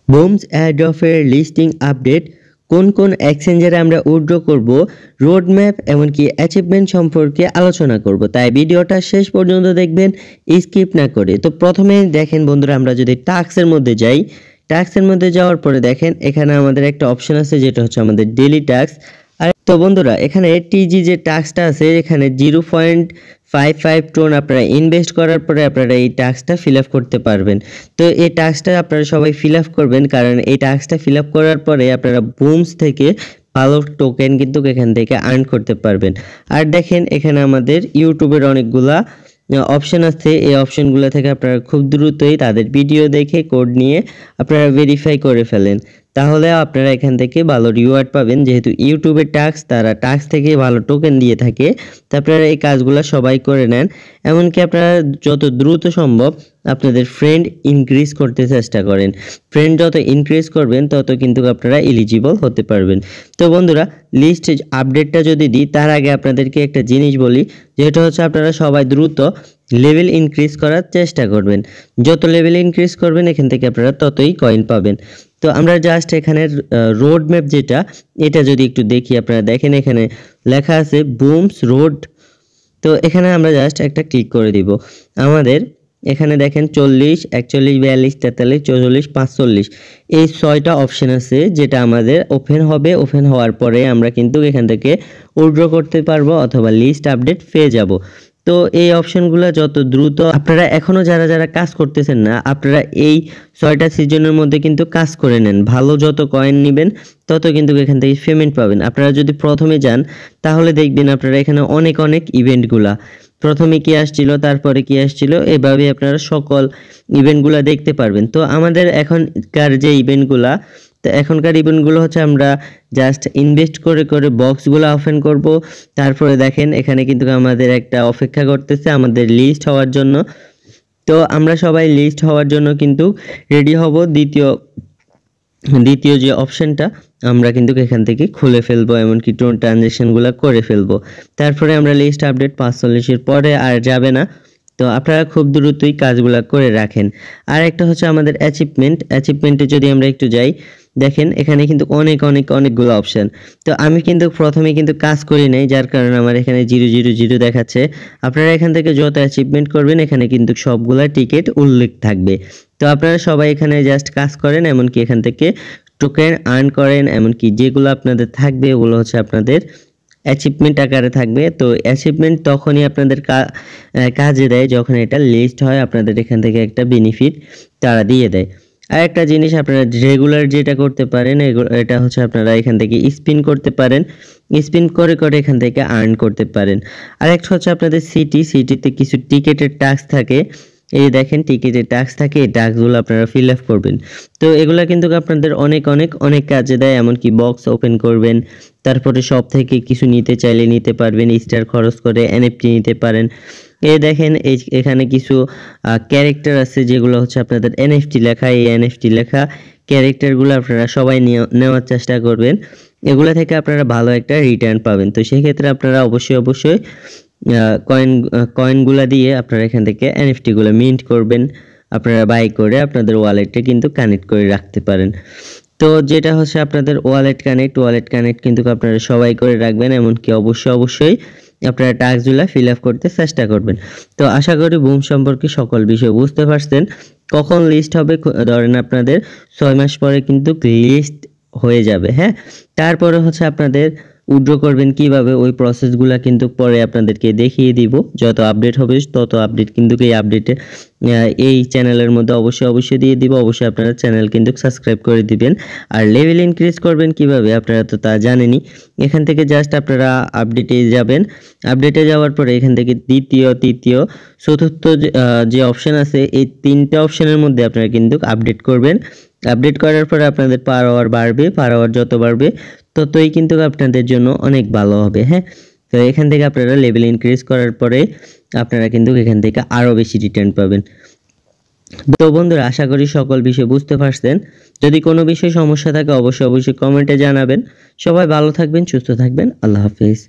বুমস এয়ারড্রপের listing update, কোন কোন এক্সচেঞ্জারে আমরা উইথড্র করব, রোড ম্যাপ এমনকি অ্যাচিভমেন্ট সম্পর্কে আলোচনা করব। তাই ভিডিওটা শেষ পর্যন্ত দেখবেন স্কিপ না করে। তো প্রথমে দেখেন বন্ধুরা, আমরা যদি টাস্কের মধ্যে যাই, টাস্কের মধ্যে যাওয়ার পরে দেখেন এখানে আমাদের একটা অপশন আছে যেটা হচ্ছে আমাদের ডেইলি টাস্ক। আর তো বন্ধুরা এখানে টিজি যে টাস্কটা আছে এখানে 0.55 টোন আপনারা ইনভেস্ট করার পরে আপনারা এই টাস্কটা ফিল আপ করতে পারবেন। তো এই টাস্কটা আপনারা সবাই ফিল আপ করবেন, কারণ এই টাস্কটা ফিল আপ করার পরে আপনারা বুমস থেকে ভালো টোকেন কিন্তু এখান থেকে আর্ন করতে পারবেন। আর দেখেন এখানে আমাদের ইউটিউবের অনেকগুলা অপশন আছে, এই অপশনগুলো থেকে আপনারা খুব দ্রুতই তাদের ভিডিও দেখে কোড নিয়ে আপনারা ভেরিফাই করে ফেলেন, তাহলে আপনারা এখান থেকে ভালো রিওয়ার্ড পাবেন। যেহেতু ইউটিউবের টাস্ক, তারা টাস্ক থেকে ভালো টোকেন দিয়ে থাকে, তো আপনারা এই কাজগুলো সবাই করে নেন। এমনকি আপনারা যত দ্রুত সম্ভব আপনাদের ফ্রেন্ড ইনক্রিজ করতে চেষ্টা করেন। ফ্রেন্ড যত ইনক্রিজ করবেন তত কিন্তু আপনারা এলিজিবল হতে পারবেন। তো বন্ধুরা লিস্ট আপডেটটা যদি দিই তার আগে আপনাদেরকে একটা জিনিস বলি, যেটা হচ্ছে আপনারা সবাই দ্রুত লেভেল ইনক্রিজ করার চেষ্টা করবেন। যত লেভেল ইনক্রিজ করবেন এখান থেকে আপনারা ততই কয়েন পাবেন। তো আমরা জাস্ট এখানে রোড ম্যাপ যেটা, এটা যদি একটু দেখি, আপনারা দেখেন এখানে লেখা আছে বুমস রোড। তো এখানে আমরা জাস্ট একটা ক্লিক করে দিব। আমাদের এখানে দেখেন 40, 41, 42, 43, 44, 45 এই 6টা অপশন আছে, যেটা আমাদের ওপেন হবে। ওপেন হওয়ার পরে আমরা কিন্তু এখান থেকে উইথড্র করতে পারবো অথবা লিস্ট আপডেট পেয়ে যাব। তো এই অপশনগুলো যত দ্রুত আপনারা এখনও যারা যারা কাজ করতেছেন না, আপনারা এই 6টা সিজনের মধ্যে কিন্তু কাজ করে নেন। ভালো যত কয়েন নেবেন তত কিন্তু এখান থেকে পেমেন্ট পাবেন। আপনারা যদি প্রথমে যান তাহলে দেখবেন আপনারা এখানে অনেক অনেক ইভেন্টগুলা, প্রথমে কি আসছিল তারপরে কি আসছিল, এভাবে আপনারা সকল ইভেন্টগুলো দেখতে পারবেন। তো আমাদের এখনকার যে ইভেন্টগুলা, তো এখনকার ইভেন্টগুলো হচ্ছে আমরা জাস্ট ইনভেস্ট করে করে বক্সগুলো ওপেন করব। তারপরে দেখেন এখানে কিন্তু আমাদের একটা অপেক্ষা করতেছে আমাদের লিস্ট হওয়ার জন্য। তো আমরা সবাই লিস্ট হওয়ার জন্য কিন্তু রেডি হব। দ্বিতীয় যে অপশনটা আমরা কিন্তু এখান থেকে খুলে ফেলবো, এমনকি ট্রানজ্যাকশনগুলো করে ফেলবো। তারপরে আমরা লিস্ট আপডেট 45-এর পরে আর যাবে না। তো আপনারা খুব দ্রুতই কাজগুলো করে রাখেন। আর একটা হচ্ছে আমাদের অ্যাচিভমেন্টে যদি আমরা একটু যাই, দেখেন এখানে কিন্তু অনেকগুলো অপশন। তো আমি কিন্তু প্রথমে কিন্তু কাজ করি নাই, যার কারণে আমার এখানে 000 দেখাচ্ছে। আপনারা এখান থেকে যত অ্যাচিভমেন্ট করবেন এখানে কিন্তু সবগুলা টিকিট উল্লেখ থাকবে। তো আপনারা সবাই এখানে জাস্ট কাজ করেন, এমনকি এখান থেকে টোকেন আর্ন করেন। এমনকি যেগুলো আপনাদের থাকবে ওগুলো হচ্ছে আপনাদের অ্যাচিভমেন্ট আকারে থাকবে। তো অ্যাচিভমেন্ট তখনই আপনাদের কাজে দেয় যখন এটা লিস্ট হয়, আপনাদের এখান থেকে একটা বেনিফিট তারা দিয়ে দেয়। আর একটা জিনিস আপনারা রেগুলার যেটা করতে পারেন, এটা হচ্ছে আপনারা এখান থেকে স্পিন করতে পারেন, স্পিন করে করে এখান থেকে আর্ন করতে পারেন। আর একটা হচ্ছে আপনাদের সিটিতে কিছু টিকেটের টাস্ক থাকে। এই দেখেন টিকিটের টাস্ক থাকে, এই টাস্কগুলো আপনারা ফিল আপ করবেন। তো এগুলো কিন্তু আপনাদের অনেক কাজে দেয়। এমনকি বক্স ওপেন করবেন, তারপরে সব থেকে কিছু নিতে চাইলে নিতে পারবেন, স্টার খরচ করে এনএফটি নিতে পারেন। এই দেখেন এখানে কিছু ক্যারেক্টার আছে যেগুলো হচ্ছে আপনাদের এনএফটি লেখা। এই এনএফটি লেখা ক্যারেক্টারগুলো আপনারা সবাই নেওয়ার চেষ্টা করবেন, এগুলো থেকে আপনারা ভালো একটা রিটার্ন পাবেন। তো সেক্ষেত্রে আপনারা অবশ্যই কয়েনগুলো দিয়ে আপনারা এখান থেকে এনএফটিগুলো মিন্ট করবেন, আপনারা বাই করে আপনাদের ওয়ালেটে কিন্তু কানেক্ট করে রাখতে পারেন। তো যেটা হচ্ছে আপনাদের ওয়ালেট কানেক্ট কিন্তু আপনারা সবাই করে রাখবেন, এমনকি অবশ্যই আপনারা টাস্কগুলো ফিল আপ করতে চেষ্টা করবেন। তো আশা করি বুম সম্পর্কে সকল বিষয় বুঝতে পারছেন। কখন লিস্ট হবে, ধরেন আপনাদের 6 মাস পরে কিন্তু লিস্ট হয়ে যাবে, হ্যাঁ। তারপরে হচ্ছে আপনাদের উইথড্র করবেন কিভাবে, ওই প্রসেসগুলো কিন্তু পরে আপনাদেরকে দেখিয়ে দিব। যত আপডেট হবে তত আপডেট কিন্তু এই আপডেটে এই চ্যানেলের মধ্যে অবশ্যই দিয়ে দিব। অবশ্যই আপনারা চ্যানেল কিন্তু সাবস্ক্রাইব করে দিবেন। আর লেভেল ইনক্রিজ করবেন কিভাবে আপনারা তো তা জানেনই। এখান থেকে জাস্ট আপনারা আপডেটে যাবেন, আপডেটে যাওয়ার পরে এখান থেকে দ্বিতীয়, তৃতীয়, চতুর্থ যে অপশন আছে, এই 3টে অপশনের মধ্যে আপনারা কিন্তু আপডেট করবেন। আপডেট করার পরে আপনাদের পার আওয়ার যত বাড়বে ততই কিন্তু আপনাদের জন্য অনেক ভালো হবে, হ্যাঁ। তো এখান থেকে আপনারা লেভেল ইনক্রিজ করার পরে আপনারা কিন্তু এখান থেকে আরও বেশি রিটার্ন পাবেন। তো বন্ধুরা আশা করি সকল বিষয় বুঝতে পারছেন। যদি কোনো বিষয়ে সমস্যা থাকে অবশ্যই কমেন্টে জানাবেন। সবাই ভালো থাকবেন, সুস্থ থাকবেন। আল্লাহ হাফেজ।